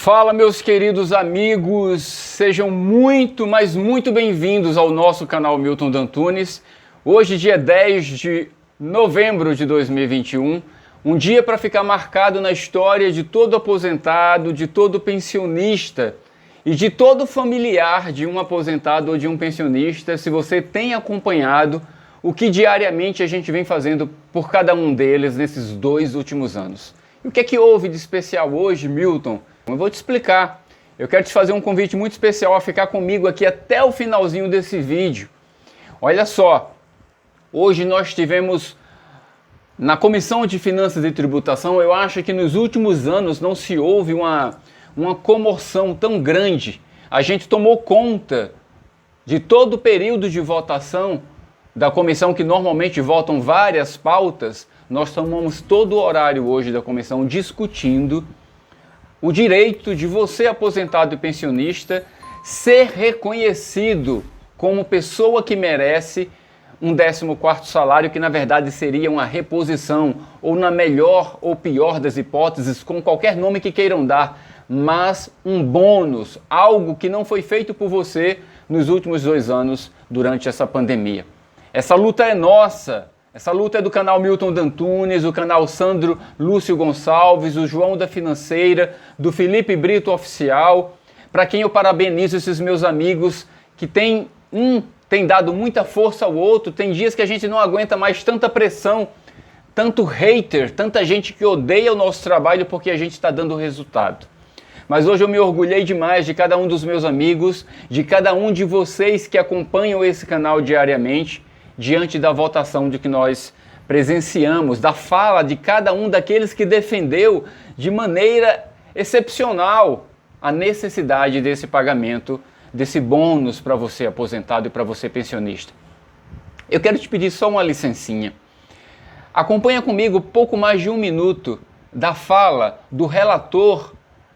Fala, meus queridos amigos, sejam muito, mas muito bem-vindos ao nosso canal Milton D'Antunes. Hoje, dia 10 de novembro de 2021, um dia para ficar marcado na história de todo aposentado, de todo pensionista e de todo familiar de um aposentado ou de um pensionista, se você tem acompanhado o que diariamente a gente vem fazendo por cada um deles nesses 2 últimos anos. E o que é que houve de especial hoje, Milton? Eu vou te explicar. Eu quero te fazer um convite muito especial a ficar comigo aqui até o finalzinho desse vídeo. Olha só, hoje nós tivemos na Comissão de Finanças e Tributação, eu acho que nos últimos anos não se houve uma comoção tão grande. A gente tomou conta de todo o período de votação da comissão, que normalmente votam várias pautas. Nós tomamos todo o horário hoje da comissão discutindo o direito de você, aposentado e pensionista, ser reconhecido como pessoa que merece um 14º salário, que na verdade seria uma reposição, ou na melhor ou pior das hipóteses, com qualquer nome que queiram dar, mas um bônus, algo que não foi feito por você nos últimos 2 anos durante essa pandemia. Essa luta é nossa. Essa luta é do canal Milton D'Antunes, do canal Sandro Lúcio Gonçalves, do João da Financeira, do Felipe Brito Oficial, para quem eu parabenizo esses meus amigos que tem dado muita força ao outro. Tem dias que a gente não aguenta mais tanta pressão, tanto hater, tanta gente que odeia o nosso trabalho porque a gente está dando resultado. Mas hoje eu me orgulhei demais de cada um dos meus amigos, de cada um de vocês que acompanham esse canal diariamente, diante da votação de que nós presenciamos, da fala de cada um daqueles que defendeu de maneira excepcional a necessidade desse pagamento, desse bônus para você aposentado e para você pensionista. Eu quero te pedir só uma licencinha. Acompanha comigo pouco mais de 1 minuto da fala do relator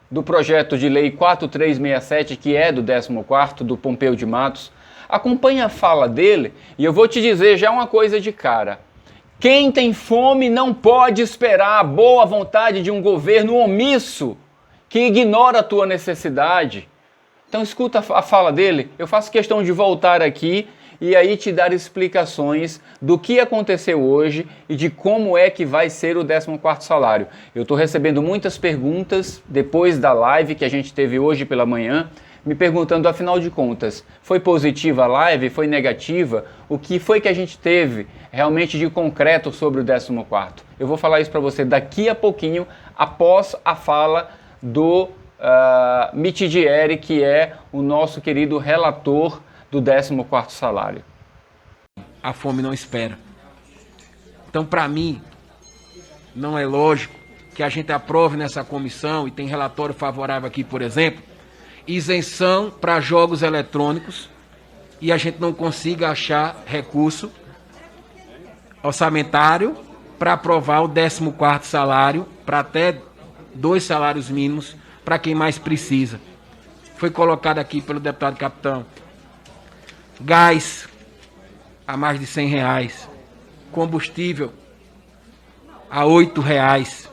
do projeto de lei 4367, que é do 14º, do Pompeu de Matos. Acompanha a fala dele e eu vou te dizer já uma coisa de cara. Quem tem fome não pode esperar a boa vontade de um governo omisso que ignora a tua necessidade. Então escuta a fala dele. Eu faço questão de voltar aqui e aí te dar explicações do que aconteceu hoje e de como é que vai ser o 14º salário. Eu estou recebendo muitas perguntas depois da live que a gente teve hoje pela manhã, me perguntando, afinal de contas, foi positiva a live, foi negativa? O que foi que a gente teve realmente de concreto sobre o 14º? Eu vou falar isso para você daqui a pouquinho, após a fala do Mitidieri, que é o nosso querido relator do 14º salário. A fome não espera. Então, para mim, não é lógico que a gente aprove nessa comissão, e tem relatório favorável aqui, por exemplo, isenção para jogos eletrônicos, e a gente não consiga achar recurso orçamentário para aprovar o 14º salário, para até 2 salários mínimos para quem mais precisa. Foi colocado aqui pelo deputado capitão: gás a mais de R$100, combustível a R$8.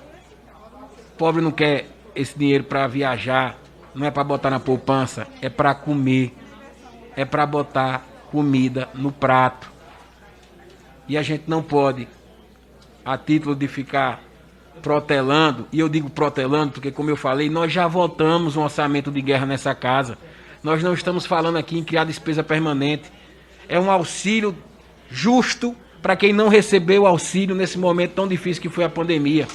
O pobre não quer esse dinheiro para viajar, não é para botar na poupança, é para comer, é para botar comida no prato. E a gente não pode, a título de ficar protelando, e eu digo protelando porque, como eu falei, nós já votamos um orçamento de guerra nessa casa. Nós não estamos falando aqui em criar despesa permanente. É um auxílio justo para quem não recebeu auxílio nesse momento tão difícil que foi a pandemia.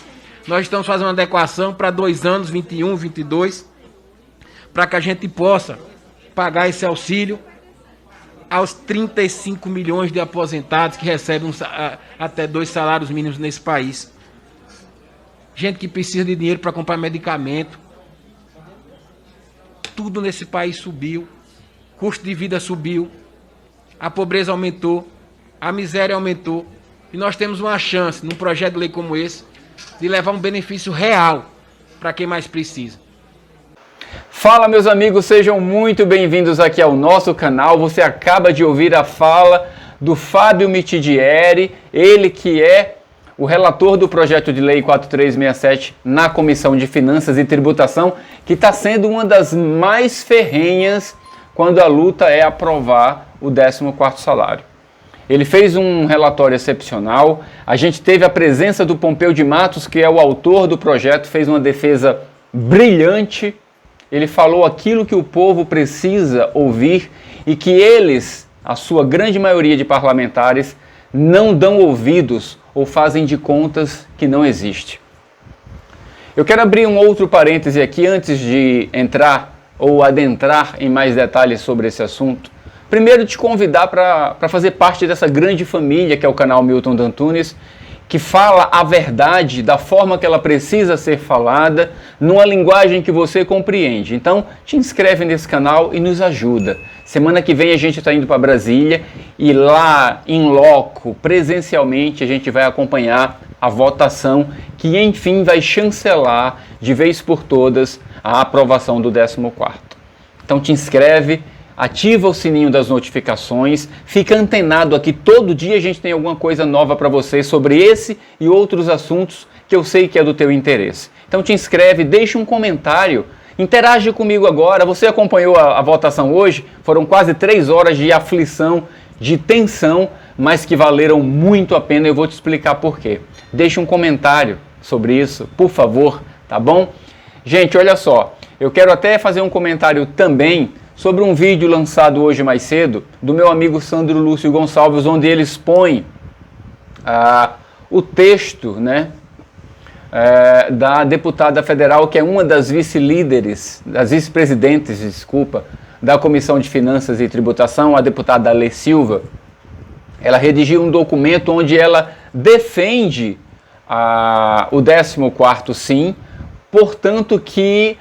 Nós estamos fazendo uma adequação para 2 anos, 21, 22, para que a gente possa pagar esse auxílio aos 35 milhões de aposentados que recebem até 2 salários mínimos nesse país. Gente que precisa de dinheiro para comprar medicamento. Tudo nesse país subiu, custo de vida subiu, a pobreza aumentou, a miséria aumentou, e nós temos uma chance, num projeto de lei como esse, de levar um benefício real para quem mais precisa. Fala, meus amigos, sejam muito bem-vindos aqui ao nosso canal. Você acaba de ouvir a fala do Fábio Mitidieri, ele que é o relator do projeto de lei 4367 na Comissão de Finanças e Tributação, que está sendo uma das mais ferrenhas quando a luta é aprovar o 14º salário. Ele fez um relatório excepcional, a gente teve a presença do Pompeu de Matos, que é o autor do projeto, fez uma defesa brilhante, ele falou aquilo que o povo precisa ouvir e que eles, a sua grande maioria de parlamentares, não dão ouvidos ou fazem de contas que não existe. Eu quero abrir um outro parêntese aqui antes de entrar ou adentrar em mais detalhes sobre esse assunto. Primeiro, te convidar para fazer parte dessa grande família que é o canal Milton Dantunes, que fala a verdade da forma que ela precisa ser falada, numa linguagem que você compreende. Então, te inscreve nesse canal e nos ajuda. Semana que vem a gente está indo para Brasília e lá, em loco, presencialmente, a gente vai acompanhar a votação que, enfim, vai chancelar de vez por todas a aprovação do 14º. Então, te inscreve, ativa o sininho das notificações, fica antenado aqui, todo dia a gente tem alguma coisa nova para você sobre esse e outros assuntos que eu sei que é do teu interesse. Então te inscreve, deixa um comentário, interage comigo agora. Você acompanhou a votação hoje? Foram quase 3 horas de aflição, de tensão, mas que valeram muito a pena. Eu vou te explicar por quê. Deixa um comentário sobre isso, por favor, tá bom? Gente, olha só, eu quero até fazer um comentário também sobre um vídeo lançado hoje mais cedo do meu amigo Sandro Lúcio Gonçalves, onde ele expõe o texto, né, da deputada federal, que é uma das vice-líderes, das vice-presidentes, desculpa, da Comissão de Finanças e Tributação, a deputada Alê Silva. Ela redigiu um documento onde ela defende o 14º sim, portanto que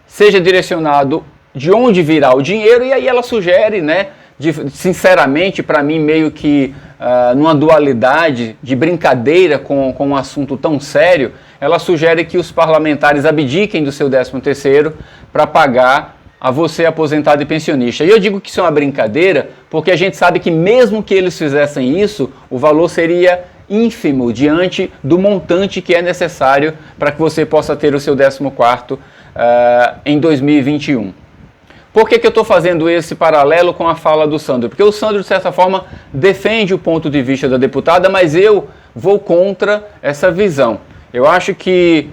seja direcionado de onde virá o dinheiro, e aí ela sugere, né, sinceramente, para mim, meio que numa dualidade de brincadeira com um assunto tão sério, ela sugere que os parlamentares abdiquem do seu 13º para pagar a você aposentado e pensionista. E eu digo que isso é uma brincadeira porque a gente sabe que mesmo que eles fizessem isso, o valor seria ínfimo diante do montante que é necessário para que você possa ter o seu 14º em 2021. Por que eu estou fazendo esse paralelo com a fala do Sandro? Porque o Sandro, de certa forma, defende o ponto de vista da deputada, mas eu vou contra essa visão. Eu acho que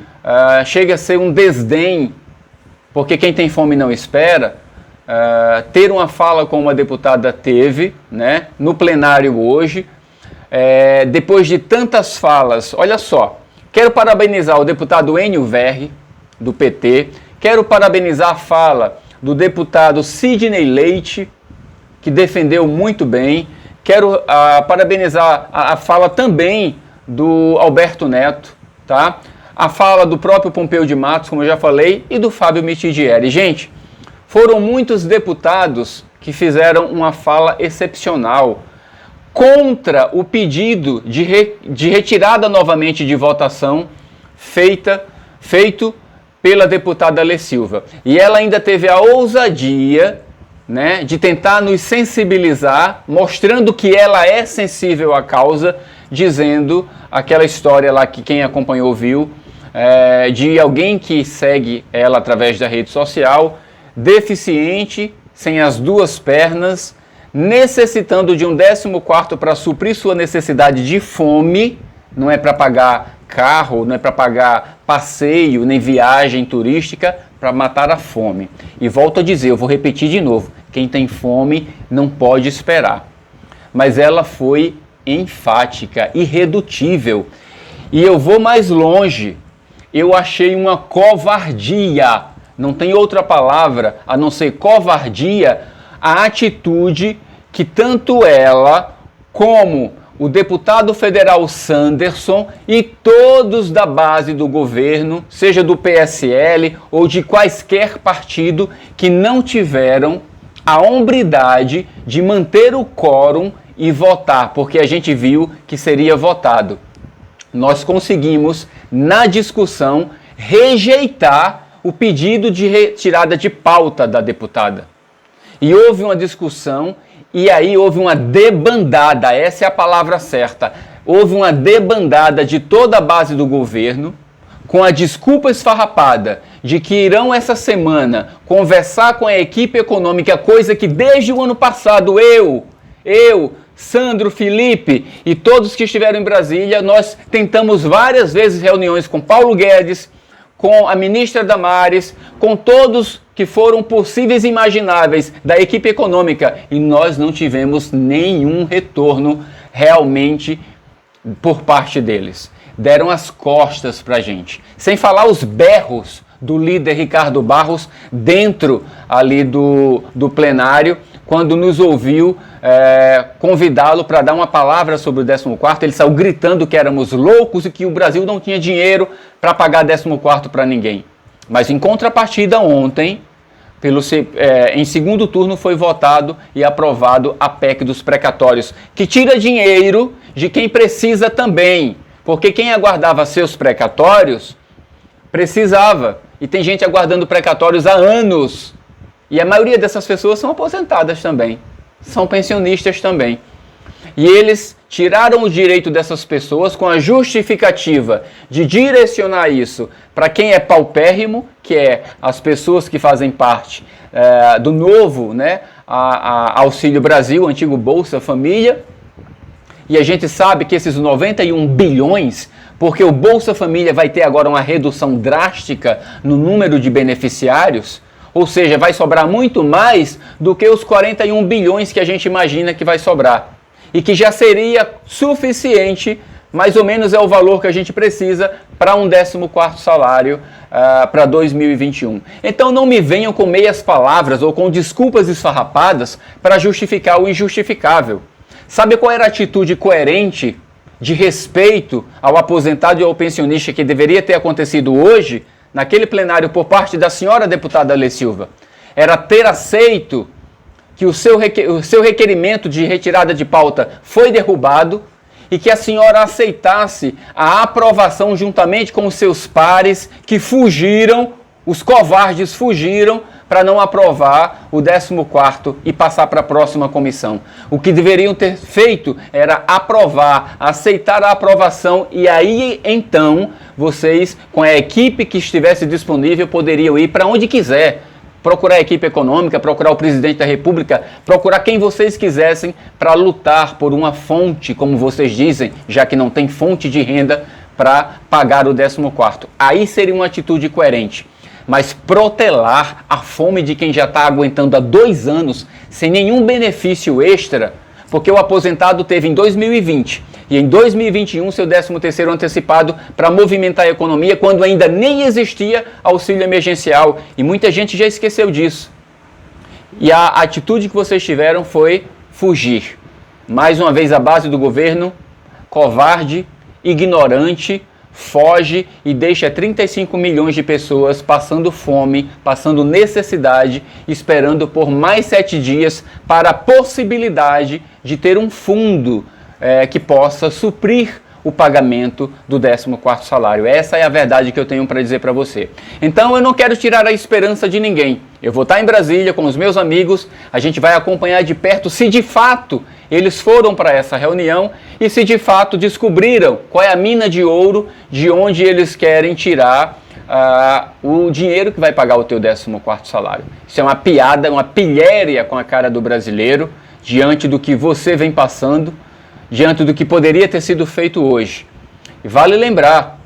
chega a ser um desdém, porque quem tem fome não espera, ter uma fala como a deputada teve, né, no plenário hoje, depois de tantas falas. Olha só, quero parabenizar o deputado Enio Verri, do PT, quero parabenizar a fala do deputado Sidney Leite, que defendeu muito bem. Quero parabenizar a fala também do Alberto Neto, tá? A fala do próprio Pompeu de Matos, como eu já falei, e do Fábio Mitidieri. Gente, foram muitos deputados que fizeram uma fala excepcional contra o pedido de retirada novamente de votação feito pela deputada Alê Silva. E ela ainda teve a ousadia, né, de tentar nos sensibilizar, mostrando que ela é sensível à causa, dizendo aquela história lá que quem acompanhou viu, de alguém que segue ela através da rede social, deficiente, sem as 2 pernas, necessitando de um 14º para suprir sua necessidade de fome, não é para pagar carro, não é para pagar passeio, nem viagem turística, para matar a fome. E volto a dizer, eu vou repetir de novo, quem tem fome não pode esperar. Mas ela foi enfática, irredutível. E eu vou mais longe, eu achei uma covardia, não tem outra palavra a não ser covardia, a atitude que tanto ela como o deputado federal Sanderson e todos da base do governo, seja do PSL ou de quaisquer partido, que não tiveram a hombridade de manter o quórum e votar, porque a gente viu que seria votado. Nós conseguimos, na discussão, rejeitar o pedido de retirada de pauta da deputada. E houve uma discussão. E aí houve uma debandada, essa é a palavra certa. houve uma debandada de toda a base do governo, com a desculpa esfarrapada de que irão essa semana conversar com a equipe econômica, coisa que desde o ano passado eu, Sandro, Felipe e todos que estiveram em Brasília, nós tentamos várias vezes reuniões com Paulo Guedes, com a ministra Damares, com todos que foram possíveis e imagináveis da equipe econômica, e nós não tivemos nenhum retorno realmente por parte deles. Deram as costas para a gente. Sem falar os berros do líder Ricardo Barros dentro ali do plenário, quando nos ouviu convidá-lo para dar uma palavra sobre o 14º, ele saiu gritando que éramos loucos e que o Brasil não tinha dinheiro para pagar 14º para ninguém. Mas em contrapartida ontem, em segundo turno foi votado e aprovado a PEC dos precatórios, que tira dinheiro de quem precisa também. Porque quem aguardava seus precatórios, precisava. E tem gente aguardando precatórios há anos. E a maioria dessas pessoas são aposentadas também. São pensionistas também. E eles tiraram o direito dessas pessoas com a justificativa de direcionar isso para quem é paupérrimo, que é as pessoas que fazem parte do novo, né, Auxílio Brasil, antigo Bolsa Família. E a gente sabe que esses 91 bilhões, porque o Bolsa Família vai ter agora uma redução drástica no número de beneficiários, ou seja, vai sobrar muito mais do que os 41 bilhões que a gente imagina que vai sobrar. E que já seria suficiente, mais ou menos é o valor que a gente precisa para um 14º salário para 2021. Então não me venham com meias palavras ou com desculpas esfarrapadas para justificar o injustificável. Sabe qual era a atitude coerente, de respeito ao aposentado e ao pensionista que deveria ter acontecido hoje, naquele plenário por parte da senhora deputada Alê Silva? Era ter aceito que o seu requerimento de retirada de pauta foi derrubado e que a senhora aceitasse a aprovação juntamente com os seus pares que fugiram, os covardes fugiram, para não aprovar o 14º e passar para a próxima comissão. O que deveriam ter feito era aprovar, aceitar a aprovação, e aí então vocês, com a equipe que estivesse disponível, poderiam ir para onde quiser. Procurar a equipe econômica, procurar o presidente da República, procurar quem vocês quisessem para lutar por uma fonte, como vocês dizem, já que não tem fonte de renda para pagar o 14º. Aí seria uma atitude coerente. Mas protelar a fome de quem já está aguentando há 2 anos sem nenhum benefício extra, porque o aposentado teve em 2020 e em 2021 seu 13º antecipado para movimentar a economia, quando ainda nem existia auxílio emergencial, e muita gente já esqueceu disso. E a atitude que vocês tiveram foi fugir. Mais uma vez a base do governo, covarde, ignorante, foge e deixa 35 milhões de pessoas passando fome, passando necessidade, esperando por mais 7 dias para a possibilidade de ter um fundo que possa suprir o pagamento do 14º salário. Essa é a verdade que eu tenho para dizer para você. Então eu não quero tirar a esperança de ninguém. Eu vou estar em Brasília com os meus amigos, a gente vai acompanhar de perto se de fato eles foram para essa reunião e se de fato descobriram qual é a mina de ouro de onde eles querem tirar o dinheiro que vai pagar o teu 14º salário. Isso é uma piada, uma pilhéria com a cara do brasileiro, diante do que você vem passando, diante do que poderia ter sido feito hoje. E vale lembrar,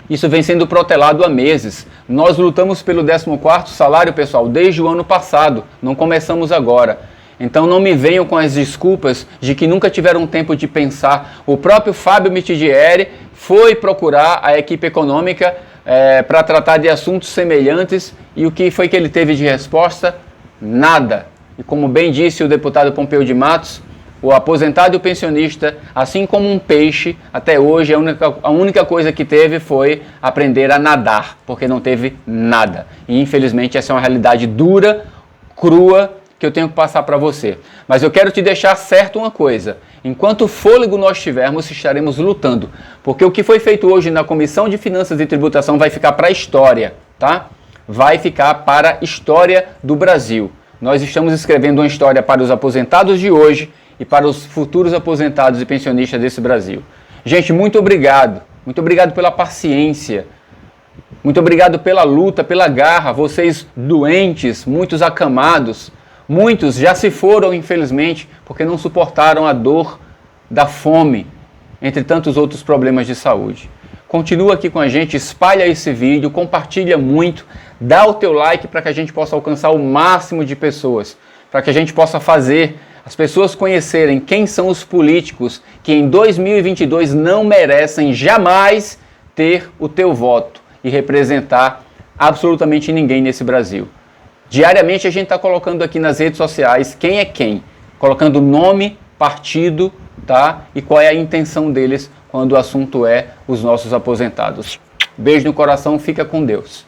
isso vem sendo protelado há meses. Nós lutamos pelo 14º salário, pessoal, desde o ano passado, não começamos agora. Então não me venham com as desculpas de que nunca tiveram tempo de pensar. O próprio Fábio Mitidieri foi procurar a equipe econômica para tratar de assuntos semelhantes, e o que foi que ele teve de resposta? Nada. E como bem disse o deputado Pompeu de Matos, o aposentado e o pensionista, assim como um peixe, até hoje a única coisa que teve foi aprender a nadar, porque não teve nada. E infelizmente essa é uma realidade dura, crua, que eu tenho que passar para você. Mas eu quero te deixar certo uma coisa: enquanto fôlego nós tivermos, estaremos lutando, porque o que foi feito hoje na Comissão de Finanças e Tributação vai ficar para a história, tá? Vai ficar para a história do Brasil. Nós estamos escrevendo uma história para os aposentados de hoje e para os futuros aposentados e pensionistas desse Brasil. Gente, muito obrigado pela paciência, muito obrigado pela luta, pela garra, vocês doentes, muitos acamados, muitos já se foram, infelizmente, porque não suportaram a dor da fome, entre tantos outros problemas de saúde. Continua aqui com a gente, espalha esse vídeo, compartilha muito, dá o teu like para que a gente possa alcançar o máximo de pessoas, para que a gente possa fazer as pessoas conhecerem quem são os políticos que em 2022 não merecem jamais ter o teu voto e representar absolutamente ninguém nesse Brasil. Diariamente a gente está colocando aqui nas redes sociais quem é quem, colocando nome, partido, tá? E qual é a intenção deles quando o assunto é os nossos aposentados. Beijo no coração, fica com Deus.